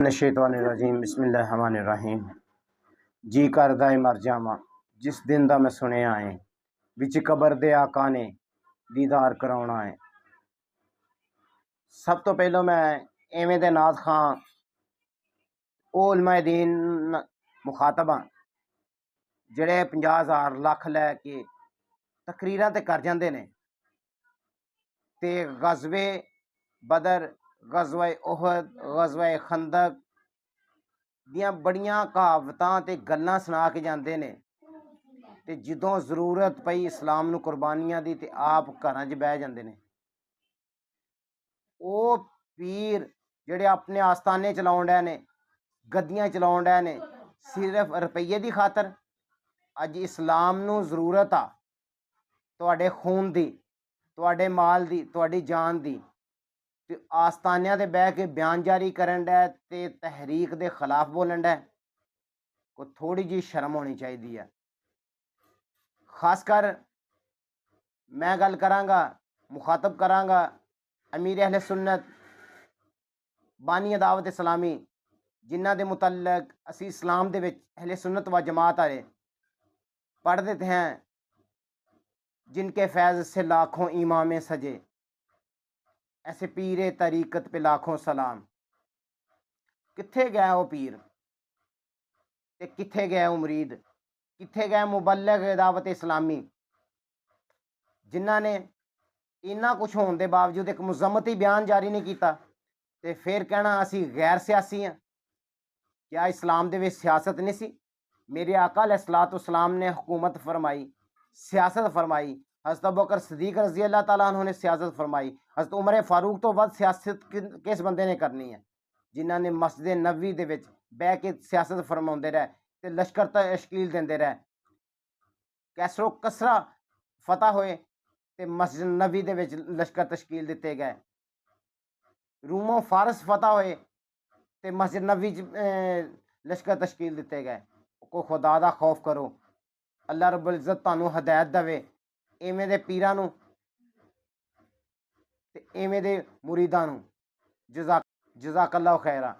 शैतानिर्रजीम बिस्मिल्लाहिर्रहमानिर्रहीम। जी करदा है मर जावां जिस दिन दा मैं सुनिया है, विच कबर दे आका ने दीदार कराउणा है। सब तो पहलों मैं एवें दे नाथ खां ओ उलमाए दीन मुखातब हां जेड़े 50,000 लख लैके तकरीरां ते कर जांदे ने ते गज़वे बदर, गज़वे उहद, गज़वे खंदक दियां बड़ियां कहावतां ते गल्लां सुना के जांदे ने ते जदों जरूरत पई इस्लाम नूं कुर्बानियां दी ते आप घरां 'च बह जांदे ने। ओ पीर जेड़े अपने आस्थाने चलाउण डए ने, गद्दियां चलाउण डए ने सिर्फ रुपईये दी खातर। अज इस्लाम नूं जरूरत आ तुहाडे खून दी, तुहाडे माल दी, तुहाडी जान दी, ते आस्थानियां ते बह के बयान जारी करन डए ते तहरीक दे खिलाफ बोलन डए। को थोड़ी जी शर्म होनी चाहिदी है। खासकर मैं गल करांगा, मुखातब करांगा अमीर अहले सुन्नत बानी दावत इस्लामी, जिन्हां दे मुतल्लक असी इस्लाम दे विच अहले सुन्नत व जमात आले पढ़ देते हैं, जिनके फैज़ से लाखों इमामें सजे, ऐसे पीरे तरीकत पे लाखों सलाम। कित्थे गया वो पीर ते कित्थे गया वो मुरीद, कित्थे गए मुबल्लिग दावत इस्लामी जिन्हां ने इन्ना कुछ होने के बावजूद एक मुज़म्मती बयान जारी नहीं किया ते फिर कहना असी गैर सियासी हैं। क्या इस्लाम दे विच सियासत नहीं सी? मेरे आका अलैहिस्सलाम ने हुकूमत फरमाई, सियासत फरमाई। हज़रत अबू बकर सिद्दीक रज़ी अल्लाह तआला अन्हु ने सियासत फरमाई। हज़रत उमर फारूक तो वध सियासत किस बंदे ने करनी है, जिन्हां ने मस्जिद नबवी दे विच बह के सियासत फरमाउंदे रहे ते लश्कर तश्कील देंदे रहे। कैसरो कसरा फतह होए ते मस्जिद नबवी दे विच लश्कर तश्कील दिते गए। रूमो फारस फतह होए ते मस्जिद नबवी लश्कर तश्कील दिते गए। को खुदा दा खौफ करो, अल्लाह रब्बुल इज़्ज़त तुहानूं हदायत देवे इवें दे पीरां नूं ते इवें दे मुरीदां नूं। जज़ाकल्लाहु खैरा।